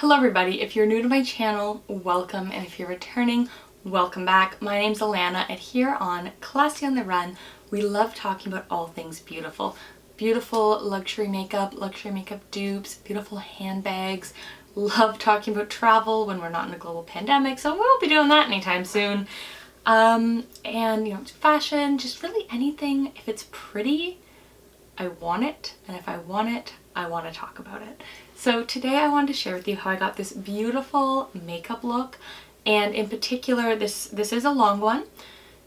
Hello everybody, if you're new to my channel, welcome, and if you're returning, welcome back. My name's Alana, and here on Classy on the Run, we love talking about all things beautiful. Beautiful luxury makeup dupes, beautiful handbags. Love talking about travel when we're not in a global pandemic, so we won't be doing that anytime soon. And you know, fashion, just really anything. If it's pretty, I want it, and if I want it, I want to talk about it. So today I wanted to share with you how I got this beautiful makeup look, and in particular this is a long one,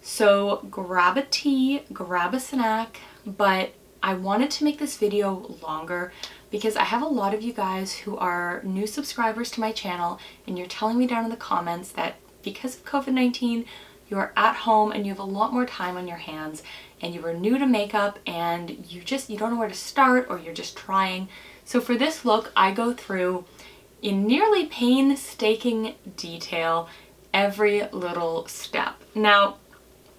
so grab a tea, grab a snack, but I wanted to make this video longer because I have a lot of you guys who are new subscribers to my channel, and you're telling me down in the comments that because of COVID-19 you are at home and you have a lot more time on your hands, and you are new to makeup and you don't know where to start, or you're just trying. So for this look, I go through in nearly painstaking detail every little step. Now,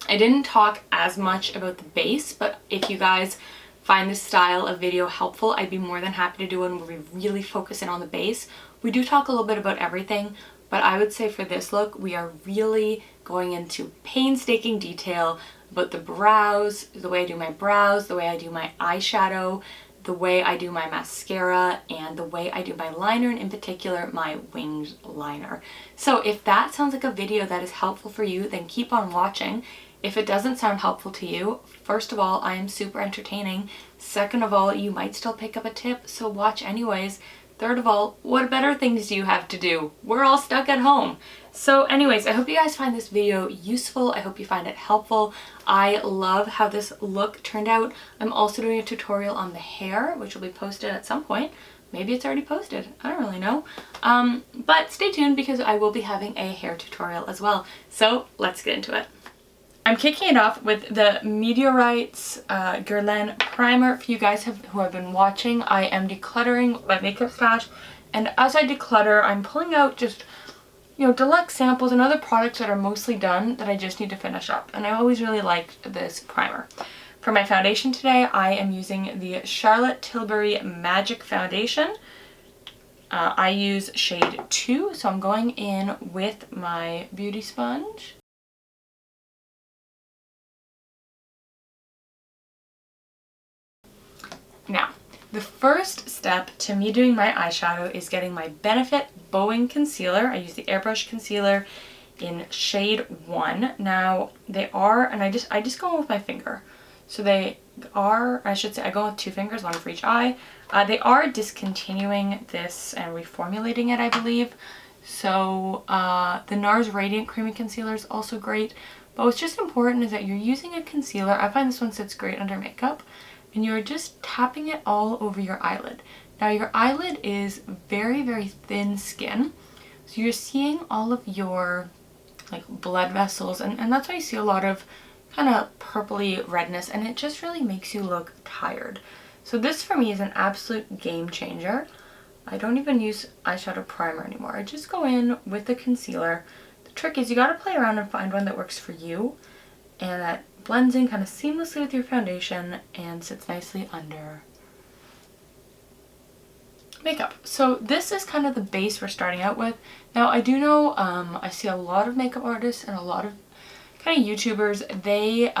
I didn't talk as much about the base, but if you guys find this style of video helpful, I'd be more than happy to do one where we really focus in on the base. We do talk a little bit about everything, but I would say for this look, we are really going into painstaking detail about the brows, the way I do my brows, the way I do my eyeshadow, the way I do my mascara, and the way I do my liner, and in particular my winged liner. So if that sounds like a video that is helpful for you, then keep on watching. If it doesn't sound helpful to you, first of all, I am super entertaining. Second of all, you might still pick up a tip, so watch anyways. Third of all, what better things do you have to do? We're all stuck at home. So anyways, I hope you guys find this video useful. I hope you find it helpful. I love how this look turned out. I'm also doing a tutorial on the hair, which will be posted at some point. Maybe it's already posted. I don't really know. But stay tuned because I will be having a hair tutorial as well. So let's get into it. I'm kicking it off with the Meteorites Guerlain primer. For you guys who have been watching, I am decluttering my makeup stash, and as I declutter, I'm pulling out just, you know, deluxe samples and other products that are mostly done that I just need to finish up. And I always really liked this primer. For my foundation today, I am using the Charlotte Tilbury Magic Foundation. I use shade 2, so I'm going in with my beauty sponge. Now, the first step to me doing my eyeshadow is getting my Benefit Boing concealer. I use the Airbrush concealer in shade 1. Now, they are, and I just go in with my finger. So they are, I should say, I go with 2 fingers, 1 for each eye. They are discontinuing this and reformulating it, I believe. So the NARS Radiant Creamy Concealer is also great. But what's just important is that you're using a concealer. I find this one sits great under makeup. And you're just tapping it all over your eyelid. Now your eyelid is very, very thin skin, so you're seeing all of your like blood vessels, and that's why you see a lot of kind of purpley redness, and it just really makes you look tired. So this for me is an absolute game changer. I don't even use eyeshadow primer anymore. I just go in with the concealer. The trick is you gotta play around and find one that works for you, and that blends in kind of seamlessly with your foundation and sits nicely under makeup. So this is kind of the base we're starting out with. Now I do know I see a lot of makeup artists and a lot of kind of YouTubers, they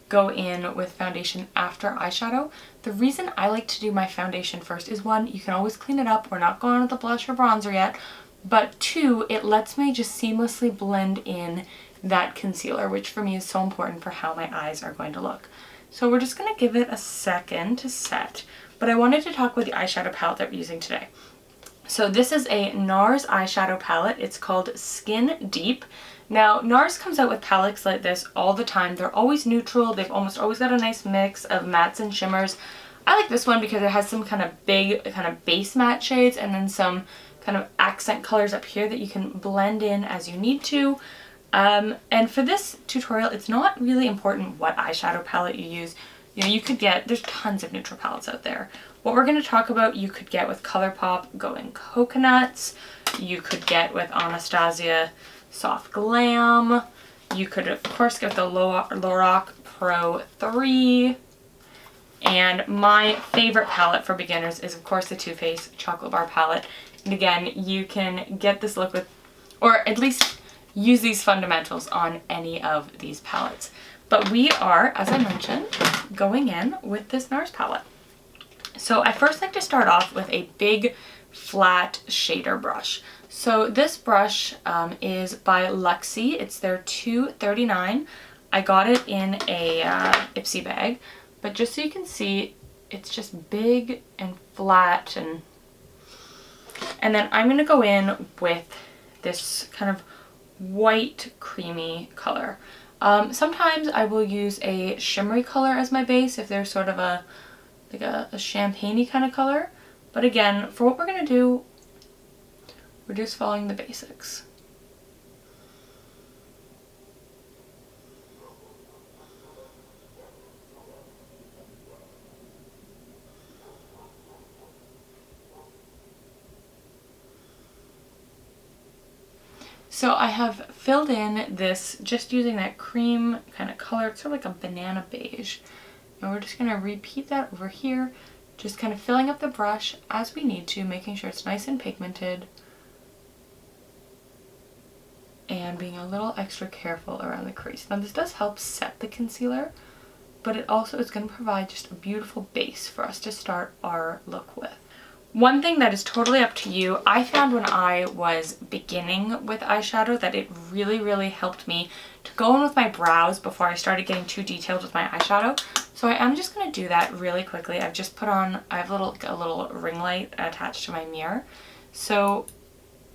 go in with foundation after eyeshadow. The reason I like to do my foundation first is 1, you can always clean it up. We're not going with the blush or bronzer yet. But 2, it lets me just seamlessly blend in that concealer, which for me is so important for how my eyes are going to look. So we're just going to give it a second to set, but I wanted to talk about the eyeshadow palette that we're using today. So this is a NARS eyeshadow palette. It's called Skin Deep. Now NARS comes out with palettes like this all the time. They're always neutral. They've almost always got a nice mix of mattes and shimmers. I like this one because it has some kind of big kind of base matte shades and then some kind of accent colors up here that you can blend in as you need to. And for this tutorial, it's not really important what eyeshadow palette you use. You know, you could get, there's tons of neutral palettes out there. What we're going to talk about, you could get with Colourpop Going Coconuts. You could get with Anastasia Soft Glam. You could, of course, get the Lorac Pro 3. And my favorite palette for beginners is, of course, the Too Faced Chocolate Bar palette. And again, you can get this look with, or at least use these fundamentals on any of these palettes. But we are, as I mentioned, going in with this NARS palette. So I first like to start off with a big flat shader brush. So this brush is by Luxie. It's their 239. I got it in a Ipsy bag, but just so you can see, it's just big and flat, and then I'm going to go in with this kind of white creamy color. Sometimes I will use a shimmery color as my base if there's sort of a champagne-y kind of color. But again, for what we're going to do, we're just following the basics. So I have filled in this just using that cream kind of color. It's sort of like a banana beige. And we're just going to repeat that over here, just kind of filling up the brush as we need to, making sure it's nice and pigmented, and being a little extra careful around the crease. Now this does help set the concealer, but it also is going to provide just a beautiful base for us to start our look with. One thing that is totally up to you, I found when I was beginning with eyeshadow that it really, really helped me to go in with my brows before I started getting too detailed with my eyeshadow. So I am just going to do that really quickly. I've just put on, I have a little ring light attached to my mirror. So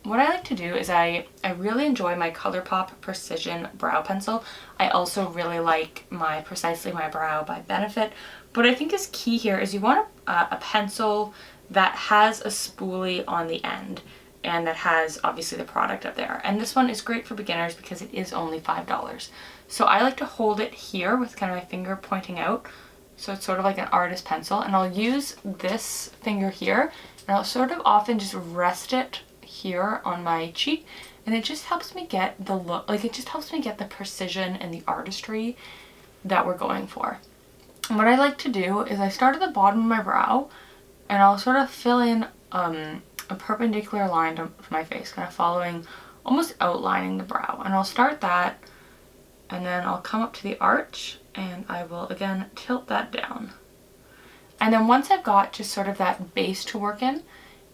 what I like to do is I really enjoy my Colourpop Precision Brow Pencil. I also really like my Precisely My Brow by Benefit. What I think is key here is you want a pencil that has a spoolie on the end and that has obviously the product up there. And this one is great for beginners because it is only $5. So I like to hold it here with kind of my finger pointing out. So it's sort of like an artist pencil, and I'll use this finger here and I'll sort of often just rest it here on my cheek, and it just helps me get the look, like it just helps me get the precision and the artistry that we're going for. And what I like to do is I start at the bottom of my brow and I'll sort of fill in a perpendicular line to my face, kind of following, almost outlining the brow. And I'll start that, and then I'll come up to the arch and I will again tilt that down. And then once I've got just sort of that base to work in,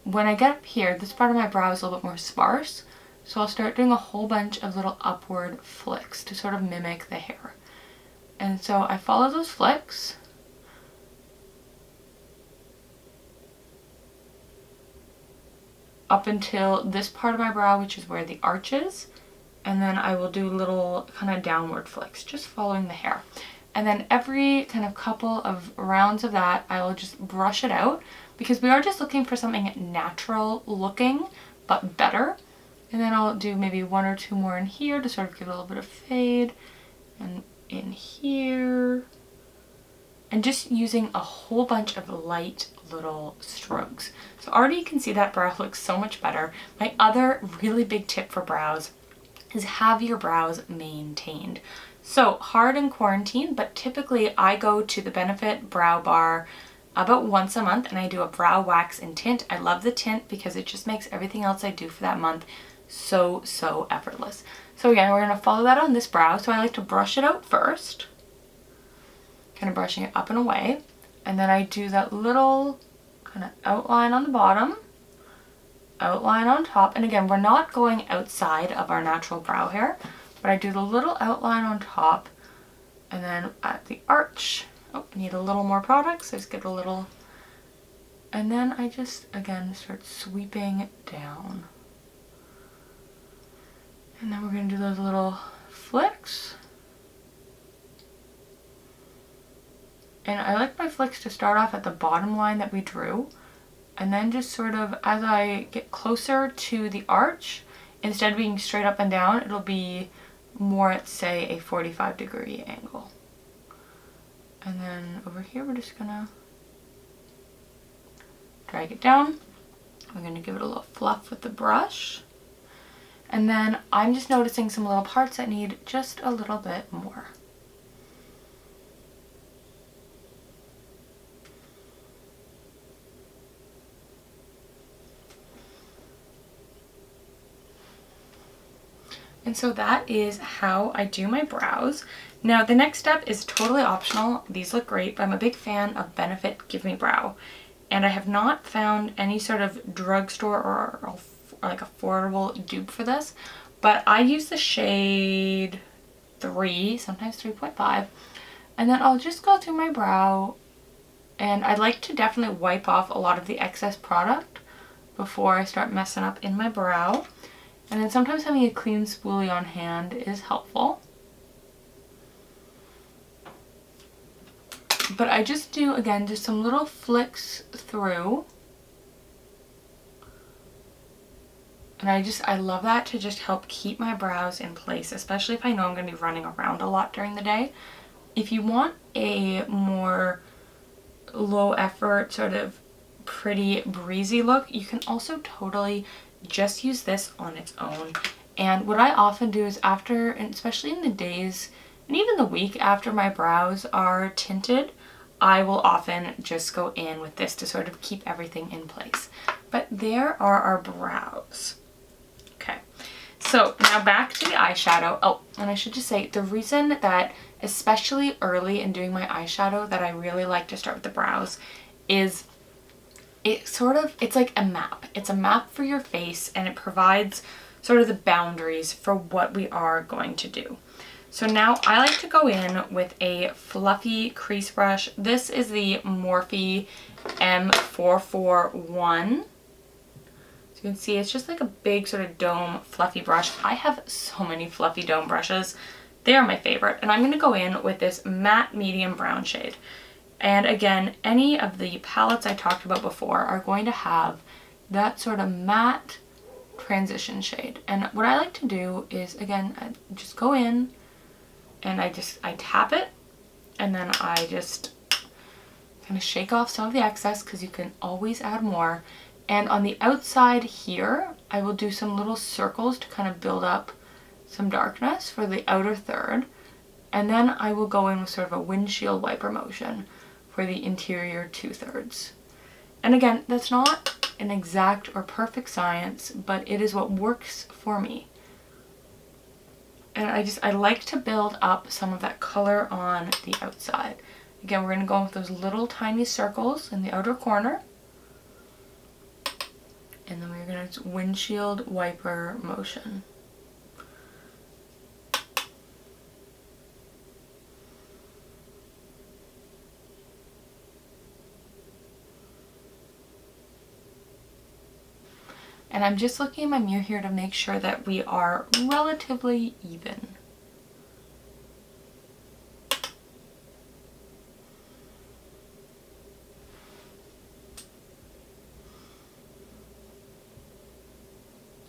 when I get up here, this part of my brow is a little bit more sparse, so I'll start doing a whole bunch of little upward flicks to sort of mimic the hair. And so I follow those flicks, up until this part of my brow, which is where the arch is, and then I will do little kind of downward flicks, just following the hair. And then every kind of couple of rounds of that, I will just brush it out, because we are just looking for something natural looking, but better. And then I'll do maybe one or two more in here to sort of give a little bit of fade, and in here, and just using a whole bunch of light little strokes. So already you can see that brow looks so much better. My other really big tip for brows is have your brows maintained. So hard in quarantine, but typically I go to the Benefit Brow Bar about once a month and I do a brow wax and tint. I love the tint because it just makes everything else I do for that month so effortless. So again, we're going to follow that on this brow. So I like to brush it out first, kind of brushing it up and away. And then I do that little kind of outline on the bottom, outline on top. And again, we're not going outside of our natural brow hair, but I do the little outline on top, and then at the arch, oh, I need a little more product, so just get a little, and then I just, again, start sweeping down. And then we're going to do those little flicks. And I like my flicks to start off at the bottom line that we drew, and then just sort of, as I get closer to the arch, instead of being straight up and down, it'll be more at, say, a 45-degree angle. And then over here, we're just gonna drag it down. We're gonna give it a little fluff with the brush. And then I'm just noticing some little parts that need just a little bit more. And so that is how I do my brows. Now the next step is totally optional. These look great, but I'm a big fan of Benefit Give Me Brow. And I have not found any sort of drugstore or like affordable dupe for this. But I use the shade 3, sometimes 3.5. And then I'll just go through my brow. And I like to definitely wipe off a lot of the excess product before I start messing up in my brow. And then sometimes having a clean spoolie on hand is helpful. But I just do, again, just some little flicks through. And I love that to just help keep my brows in place, especially if I know I'm going to be running around a lot during the day. If you want a more low effort, sort of pretty breezy look, you can also totally just use this on its own. And what I often do is after, and especially in the days and even the week after my brows are tinted, I will often just go in with this to sort of keep everything in place. But there are our brows. Okay, so now back to the eyeshadow. Oh, and I should just say, the reason that especially early in doing my eyeshadow that I really like to start with the brows is it's like a map. It's a map for your face, and it provides sort of the boundaries for what we are going to do. So now I like to go in with a fluffy crease brush. This is the Morphe M441. So you can see it's just like a big sort of dome fluffy brush. I have so many fluffy dome brushes. They are my favorite. And I'm going to go in with this matte medium brown shade. And again, any of the palettes I talked about before are going to have that sort of matte transition shade. And what I like to do is, again, I just go in and I tap it, and then I just kind of shake off some of the excess because you can always add more. And on the outside here, I will do some little circles to kind of build up some darkness for the outer third. And then I will go in with sort of a windshield wiper motion for the interior 2/3. And again, that's not an exact or perfect science, but it is what works for me. And I like to build up some of that color on the outside. Again, we're going to go with those little tiny circles in the outer corner. And then we're going to windshield wiper motion. And I'm just looking in my mirror here to make sure that we are relatively even.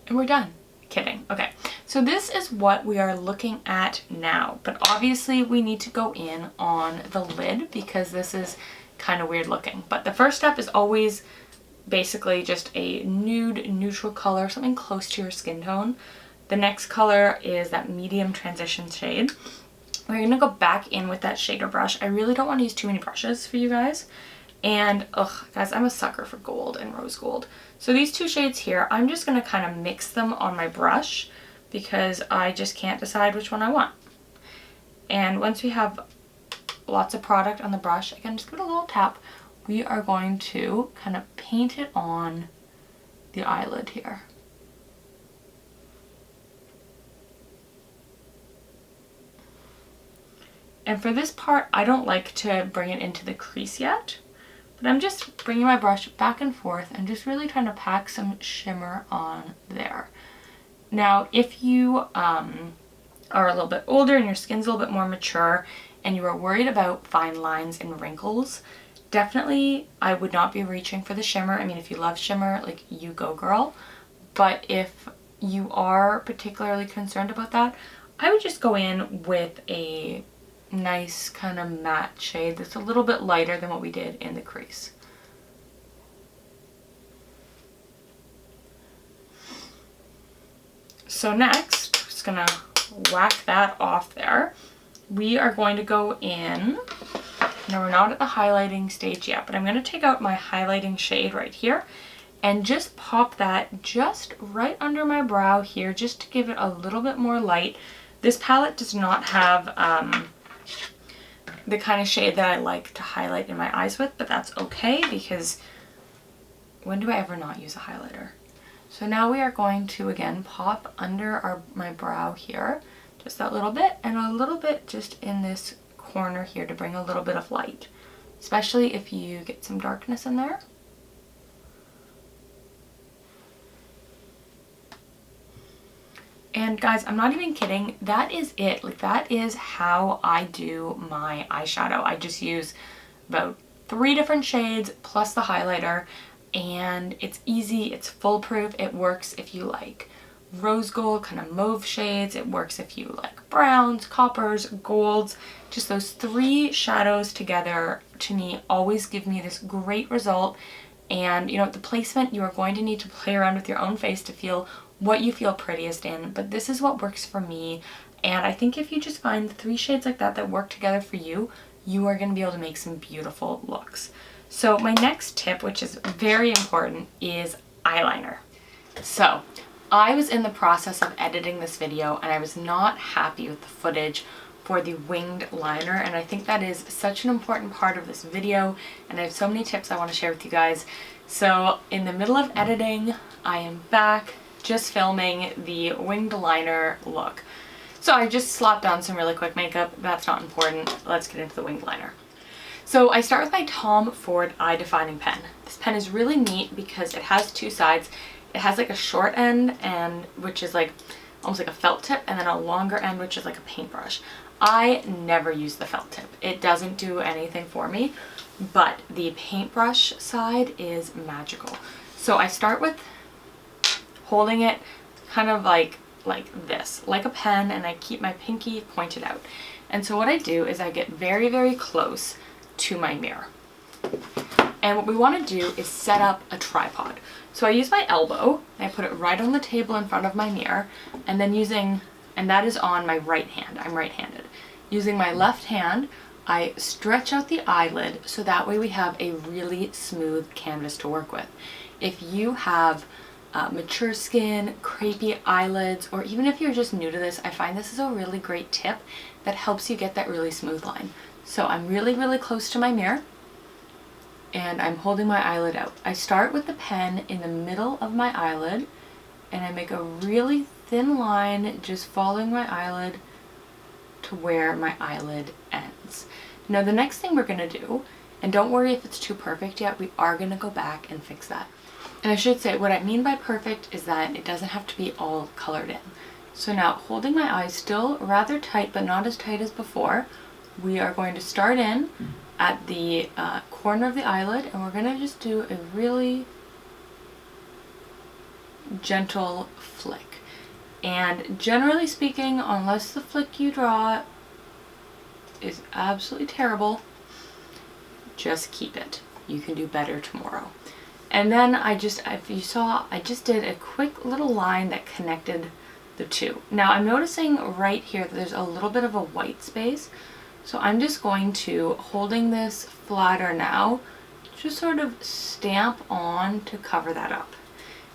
And we're done. Kidding. Okay, so this is what we are looking at now, but obviously we need to go in on the lid because this is kind of weird looking. But the first step is always basically just a nude neutral color, something close to your skin tone. The next color is that medium transition shade. We're gonna go back in with that shader brush. I really don't want to use too many brushes for you guys. And guys, I'm a sucker for gold and rose gold. So these two shades here, I'm just gonna kind of mix them on my brush because I just can't decide which one I want. And once we have lots of product on the brush, again, just give it a little tap. We are going to kind of paint it on the eyelid here. And for this part, I don't like to bring it into the crease yet, but I'm just bringing my brush back and forth and just really trying to pack some shimmer on there. Now, if you are a little bit older and your skin's a little bit more mature and you are worried about fine lines and wrinkles, definitely I would not be reaching for the shimmer. I mean, if you love shimmer, like, you go girl. But if you are particularly concerned about that, I would just go in with a nice kind of matte shade that's a little bit lighter than what we did in the crease. So next, I'm just gonna whack that off there. We are going to go in. Now, we're not at the highlighting stage yet, but I'm going to take out my highlighting shade right here, and just pop that just right under my brow here, just to give it a little bit more light. This palette does not have the kind of shade that I like to highlight in my eyes with, but that's okay, because when do I ever not use a highlighter? So now we are going to again pop under my brow here, just that little bit, and a little bit just in this corner here to bring a little bit of light, especially if you get some darkness in there. And guys, I'm not even kidding, that is it. Like, that is how I do my eyeshadow. I just use about 3 different shades plus the highlighter, and it's easy, it's foolproof. It works if you like rose gold, kind of mauve shades. It works if you like browns, coppers, golds. Just those 3 shadows together, to me, always give me this great result. And you know, the placement, you are going to need to play around with your own face to feel what you feel prettiest in, but this is what works for me. And I think if you just find 3 shades like that that work together for you, you are going to be able to make some beautiful looks. So my next tip, which is very important, is eyeliner. So I was in the process of editing this video and I was not happy with the footage for the winged liner, and I think that is such an important part of this video, and I have so many tips I want to share with you guys. So in the middle of editing, I am back just filming the winged liner look. So I just slapped on some really quick makeup. That's not important. Let's get into the winged liner. So I start with my Tom Ford Eye Defining pen. This pen is really neat because it has 2 sides. It has like a short end, and which is like almost like a felt tip, and then a longer end which is like a paintbrush. I never use the felt tip. It doesn't do anything for me, but the paintbrush side is magical. So I start with holding it kind of like this, like a pen, and I keep my pinky pointed out. And so what I do is I get very, very close to my mirror. And what we want to do is set up a tripod. So I use my elbow, and I put it right on the table in front of my mirror, and then and that is on my right hand. I'm right-handed. Using my left hand, I stretch out the eyelid so that way we have a really smooth canvas to work with. If you have mature skin, crepey eyelids, or even if you're just new to this, I find this is a really great tip that helps you get that really smooth line. So I'm really, really close to my mirror, and I'm holding my eyelid out. I start with the pen in the middle of my eyelid, and I make a really thin line just following my eyelid to where my eyelid ends. Now the next thing we're going to do, and don't worry if it's too perfect yet, we are going to go back and fix that. And I should say, what I mean by perfect is that it doesn't have to be all colored in. So now, holding my eyes still rather tight, but not as tight as before, we are going to start in at the corner of the eyelid, and we're going to just do a really gentle flick. And generally speaking, unless the flick you draw is absolutely terrible, just keep it. You can do better tomorrow. And then if you saw, I just did a quick little line that connected the 2. Now I'm noticing right here that there's a little bit of a white space. So I'm just going to, holding this flatter now, just sort of stamp on to cover that up.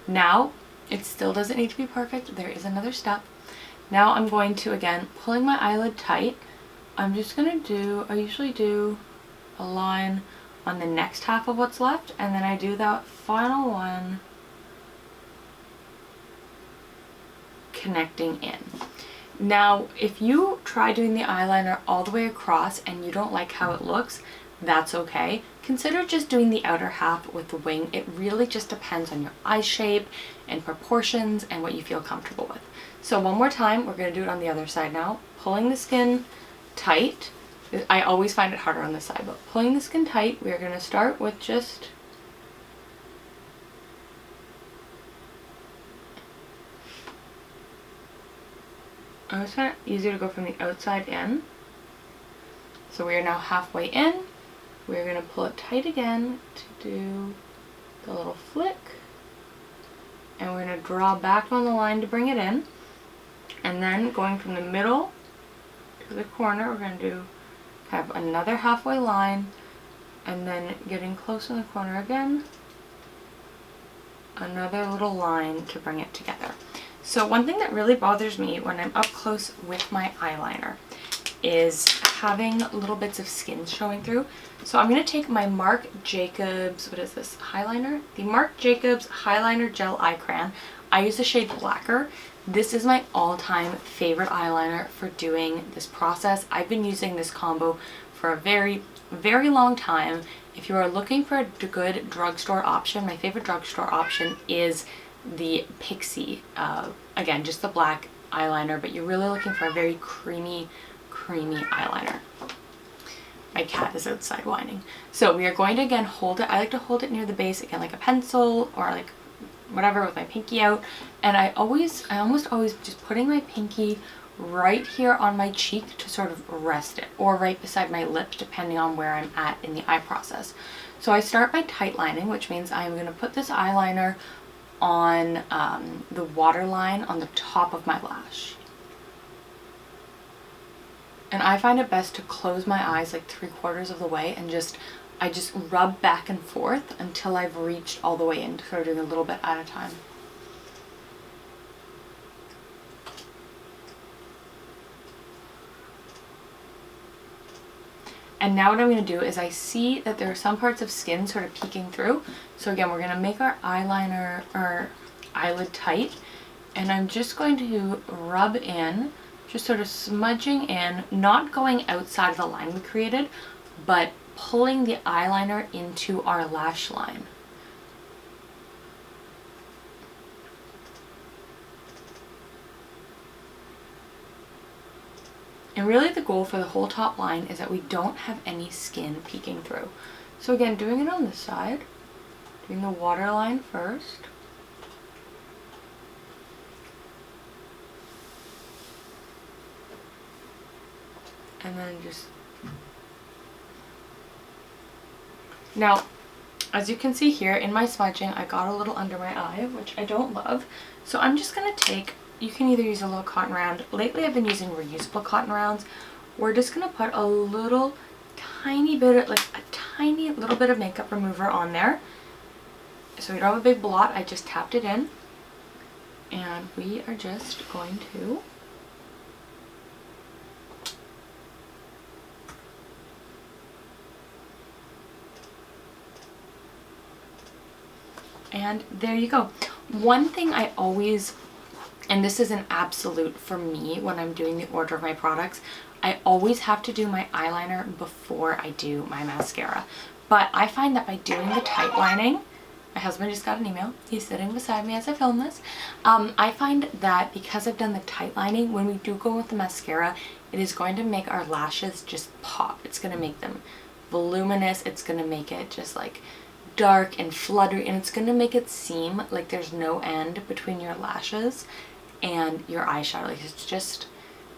Now, it still doesn't need to be perfect. There is another step. Now I'm going to, again, pulling my eyelid tight, I'm just going to do, I usually do a line on the next half of what's left, and then I do that final one connecting in. Now, if you try doing the eyeliner all the way across and you don't like how it looks, that's okay. Consider just doing the outer half with the wing. It really just depends on your eye shape and proportions and what you feel comfortable with. So one more time, we're going to do it on the other side now. Pulling the skin tight. I always find it harder on this side, but pulling the skin tight, we are going to start with just I always find it easier to go from the outside in. So we are now halfway in. We're going to pull it tight again to do the little flick. And we're going to draw back on the line to bring it in. And then going from the middle to the corner, we're going to do kind of another halfway line. And then getting close in the corner again. another little line to bring it together. So one thing that really bothers me when I'm up close with my eyeliner is having little bits of skin showing through. So I'm going to take my Marc Jacobs, what is this, Highliner? The Marc Jacobs Highliner Gel Eye Crayon. I use the shade Blacquer. This is my all-time favorite eyeliner for doing this process. I've been using this combo for a very, very long time. If you are looking for a good drugstore option, my favorite drugstore option is the Pixie. Again, just the black eyeliner, but you're really looking for a very creamy eyeliner. My cat is outside whining. So we are going to again hold it. I like to hold it near the base again like a pencil or like whatever with my pinky out. And I almost always just putting my pinky right here on my cheek to sort of rest it, or right beside my lip depending on where I'm at in the eye process. So I start by tight lining, which means I'm going to put this eyeliner on the waterline on the top of my lash. And I find it best to close my eyes like 3/4 of the way and I just rub back and forth until I've reached all the way in, sort of doing a little bit at a time. And now what I'm going to do is I see that there are some parts of skin sort of peeking through. So again, we're going to make our eyeliner or eyelid tight, and I'm just going to rub in, just sort of smudging in, not going outside of the line we created, but pulling the eyeliner into our lash line. And really the goal for the whole top line is that we don't have any skin peeking through. So again, doing it on this side, doing the waterline first. And then just... Now, as you can see here in my smudging, I got a little under my eye, which I don't love. So I'm just going to take, you can either use a little cotton round. Lately I've been using reusable cotton rounds. We're just going to put a little tiny bit of, like a tiny little bit of makeup remover on there. So we don't have a big blot, I just tapped it in. And we are just going to and there you go. One thing I always, and this is an absolute for me when I'm doing the order of my products, I always have to do my eyeliner before I do my mascara. But I find that by doing the tight lining, my husband just got an email, he's sitting beside me as I film this, I find that because I've done the tight lining, when we do go with the mascara, it is going to make our lashes just pop. It's going to make them voluminous, it's going to make it just like dark and fluttery, and it's going to make it seem like there's no end between your lashes and your eyeshadow. Like it's just,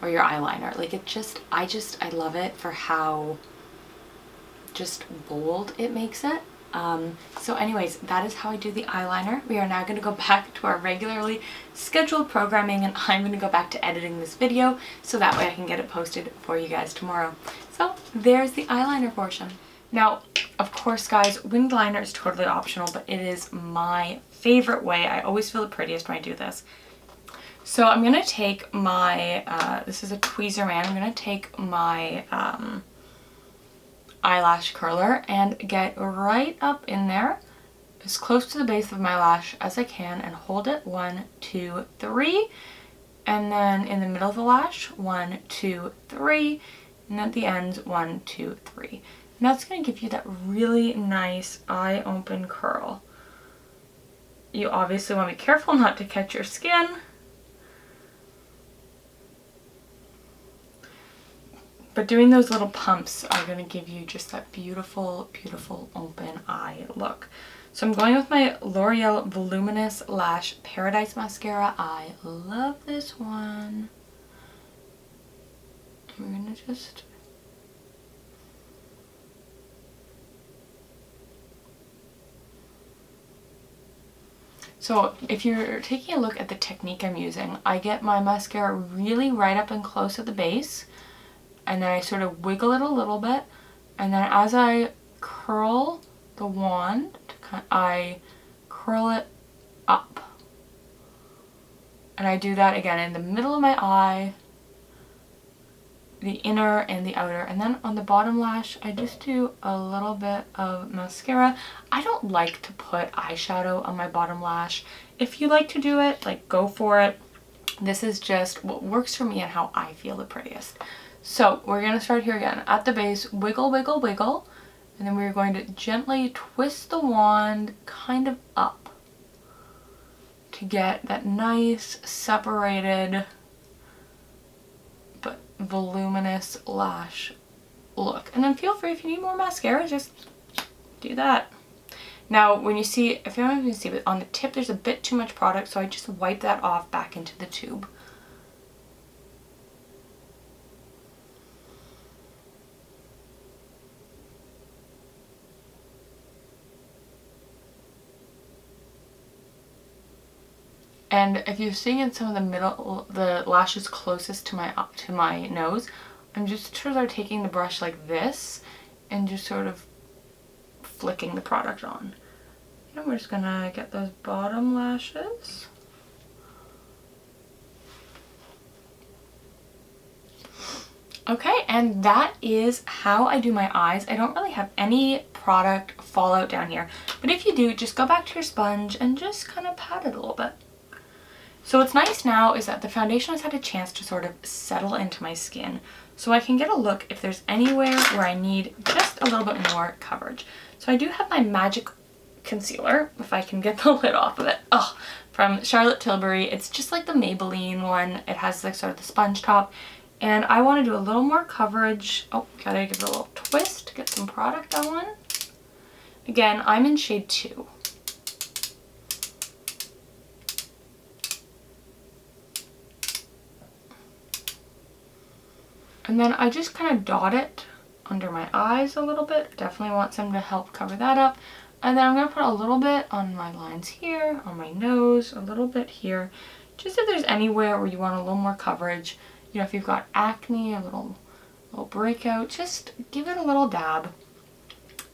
or your eyeliner. Like it just, I love it for how just bold it makes it. So anyways, that is how I do the eyeliner. We are now going to go back to our regularly scheduled programming, and I'm going to go back to editing this video so that way I can get it posted for you guys tomorrow. So there's the eyeliner portion. Now, of course, guys, winged liner is totally optional, but it is my favorite way. I always feel the prettiest when I do this. So I'm going to take my, this is a Tweezerman, I'm going to take my eyelash curler and get right up in there, as close to the base of my lash as I can, and hold it 1, 2, 3, and then in the middle of the lash, 1, 2, 3, and at the ends, 1, 2, 3. And that's going to give you that really nice eye open curl. You obviously want to be careful not to catch your skin. But doing those little pumps are going to give you just that beautiful, beautiful open eye look. So I'm going with my L'Oreal Voluminous Lash Paradise Mascara. I love this one. We're going to just... So if you're taking a look at the technique I'm using, I get my mascara really right up and close at the base, and then I sort of wiggle it a little bit, and then as I curl the wand, I curl it up. And I do that again in the middle of my eye, the inner and the outer. And then on the bottom lash, I just do a little bit of mascara. I don't like to put eyeshadow on my bottom lash. If you like to do it, like, go for it. This is just what works for me and how I feel the prettiest. So we're going to start here again. At the base, wiggle, wiggle, wiggle. And then we're going to gently twist the wand kind of up to get that nice separated but voluminous lash look. And then feel free, if you need more mascara, just do that. Now, when you see, if you don't even see, but on the tip there's a bit too much product, so I just wipe that off back into the tube. And if you're seeing in some of the middle, the lashes closest to my nose, I'm just sort of taking the brush like this and just sort of flicking the product on. And we're just gonna get those bottom lashes. Okay, and that is how I do my eyes. I don't really have any product fallout down here, but if you do, just go back to your sponge and just kind of pat it a little bit. So what's nice now is that the foundation has had a chance to sort of settle into my skin, so I can get a look if there's anywhere where I need just a little bit more coverage. So I do have my Magic Concealer, if I can get the lid off of it, from Charlotte Tilbury. It's just like the Maybelline one. It has like sort of the sponge top, and I want to do a little more coverage. Oh, gotta give it a little twist to get some product on. Again, I'm in shade 2. And then I just kind of dot it under my eyes a little bit. Definitely want some to help cover that up. And then I'm going to put a little bit on my lines here, on my nose, a little bit here. Just if there's anywhere where you want a little more coverage. You know, if you've got acne, a little breakout, just give it a little dab.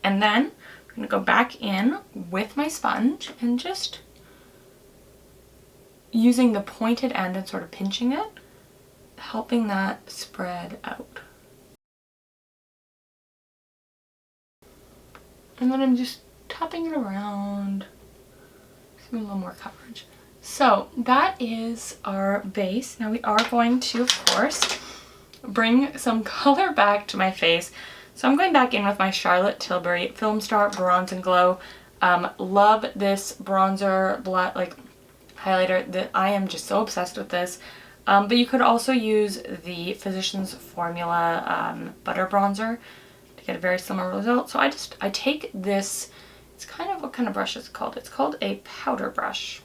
And then I'm going to go back in with my sponge and just using the pointed end and sort of pinching it, helping that spread out. And then I'm just tapping it around, give me a little more coverage. So that is our base. Now we are going to, of course, bring some color back to my face. So I'm going back in with my Charlotte Tilbury Filmstar Bronze and Glow. Love this bronzer, black, like highlighter. That I am just so obsessed with this. But you could also use the Physicians Formula Butter Bronzer to get a very similar result. So I take this, it's kind of, what kind of brush is it called? It's called a powder brush.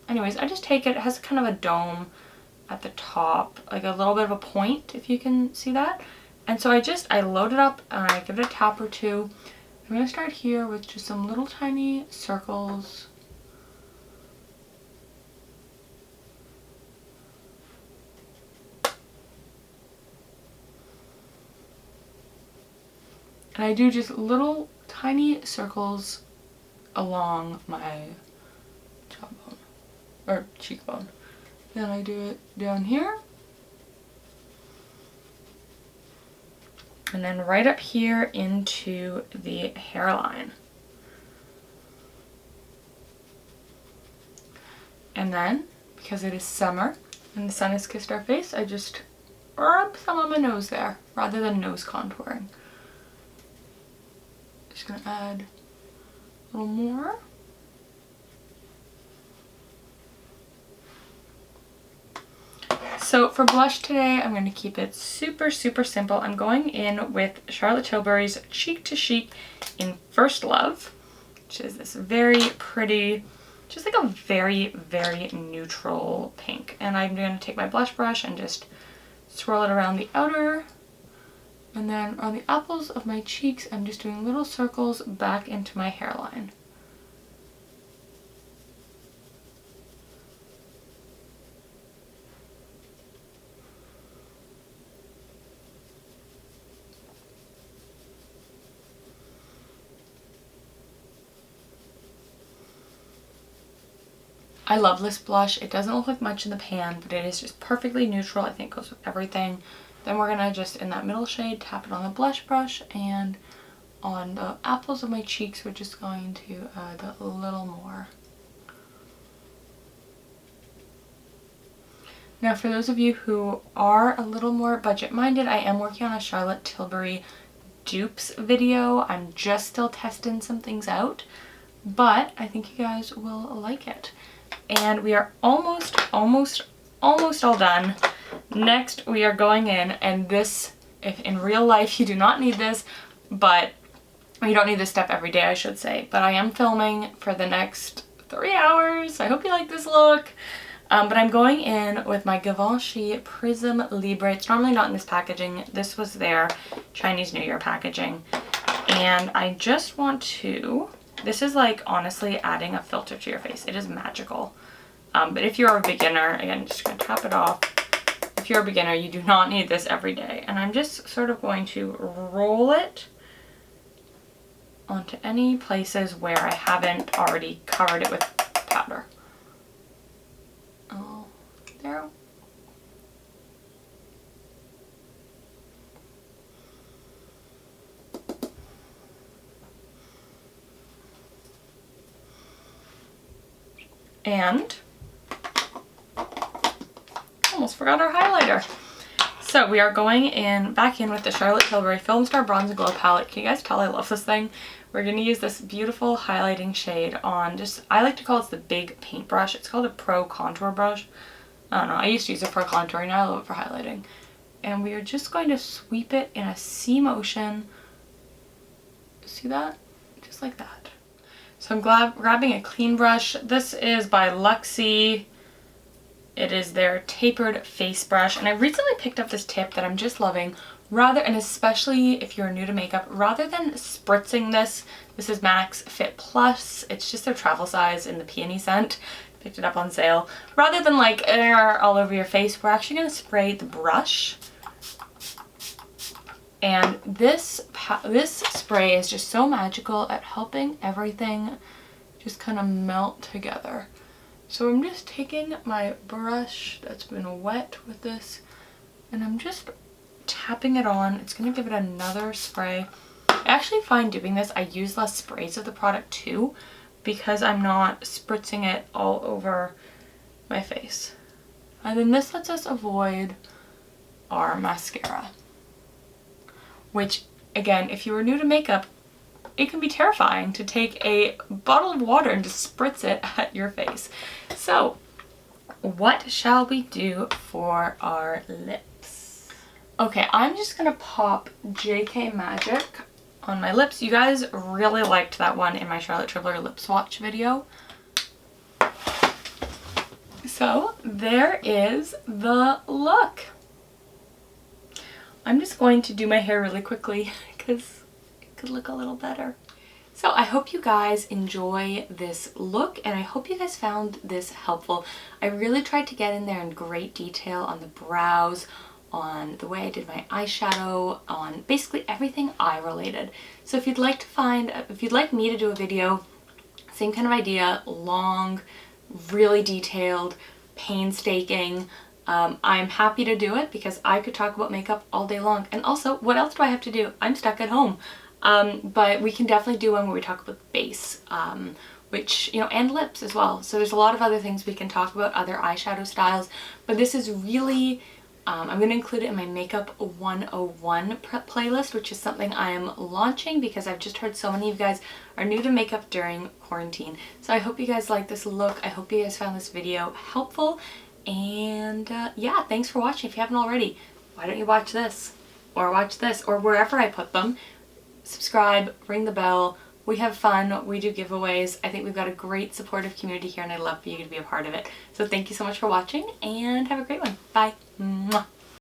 Anyways, I just take it, it has kind of a dome at the top, like a little bit of a point, if you can see that. And so I load it up and I give it a tap or two. I'm going to start here with just some little tiny circles. And I do just little tiny circles along my jawbone, or cheekbone. Then I do it down here. And then right up here into the hairline. And then, because it is summer and the sun has kissed our face, I just rub some on my nose there, rather than nose contouring. Just gonna add a little more. So for blush today, I'm going to keep it super, super simple. I'm going in with Charlotte Tilbury's Cheek to Chic in First Love, which is this very pretty, just like a very, very neutral pink. And I'm going to take my blush brush and just swirl it around the outer. And then on the apples of my cheeks, I'm just doing little circles back into my hairline. I love this blush. It doesn't look like much in the pan, but it is just perfectly neutral. I think it goes with everything. Then we're gonna just, in that middle shade, tap it on the blush brush, and on the apples of my cheeks, we're just going to add a little more. Now, for those of you who are a little more budget-minded, I am working on a Charlotte Tilbury dupes video. I'm just still testing some things out, but I think you guys will like it. And we are almost all done. Next, we are going in, and this, if in real life you do not need this, but you don't need this step every day, I should say, but I am filming for the next 3 hours. I hope you like this look. But I'm going in with my Givenchy Prism Libre. It's normally not in this packaging. This was their Chinese New Year packaging. And I just want to, this is like honestly adding a filter to your face. It is magical. But if you're a beginner, again, just gonna tap it off. If you're a beginner, you do not need this every day. And I'm just sort of going to roll it onto any places where I haven't already covered it with powder. Oh, there. And almost forgot our highlighter. So we are going in, back in with the Charlotte Tilbury Filmstar Bronze and Glow Palette. Can you guys tell I love this thing? We're going to use this beautiful highlighting shade on just, I like to call it the big paintbrush. It's called a Pro Contour brush. I don't know, I used to use it for contouring, now I love it for highlighting. And we are just going to sweep it in a C motion. See that? Just like that. So I'm grabbing a clean brush. This is by Luxie. It is their tapered face brush, and I recently picked up this tip that I'm just loving. Rather, and especially if you're new to makeup, rather than spritzing this is Max Fit Plus. It's just their travel size in the peony scent. Picked it up on sale. Rather than like air all over your face, we're actually going to spray the brush. And this spray is just so magical at helping everything just kind of melt together. So I'm just taking my brush that's been wet with this, and I'm just tapping it on. It's going to give it another spray. I actually find doing this, I use less sprays of the product too, because I'm not spritzing it all over my face. And then this lets us avoid our mascara, which again, if you are new to makeup, it can be terrifying to take a bottle of water and just spritz it at your face. So what shall we do for our lips? Okay, I'm just gonna pop JK Magic on my lips. You guys really liked that one in my Charlotte Tilbury lip swatch video. So there is the look. I'm just going to do my hair really quickly because it could look a little better. So I hope you guys enjoy this look, and I hope you guys found this helpful. I really tried to get in there in great detail on the brows, on the way I did my eyeshadow, on basically everything eye related. So if you'd like me to do a video, same kind of idea, long, really detailed, painstaking, I'm happy to do it because I could talk about makeup all day long. And also, what else do I have to do? I'm stuck at home. But we can definitely do one where we talk about the base, which, you know, and lips as well. So there's a lot of other things we can talk about, other eyeshadow styles, but this is really, I'm going to include it in my Makeup 101 playlist, which is something I am launching because I've just heard so many of you guys are new to makeup during quarantine. So I hope you guys like this look. I hope you guys found this video helpful. And yeah, thanks for watching. If you haven't already, why don't you watch this or wherever I put them. Subscribe, ring the bell. We have fun. We do giveaways. I think we've got a great supportive community here, and I'd love for you to be a part of it. So thank you so much for watching, and have a great one. Bye. Mwah.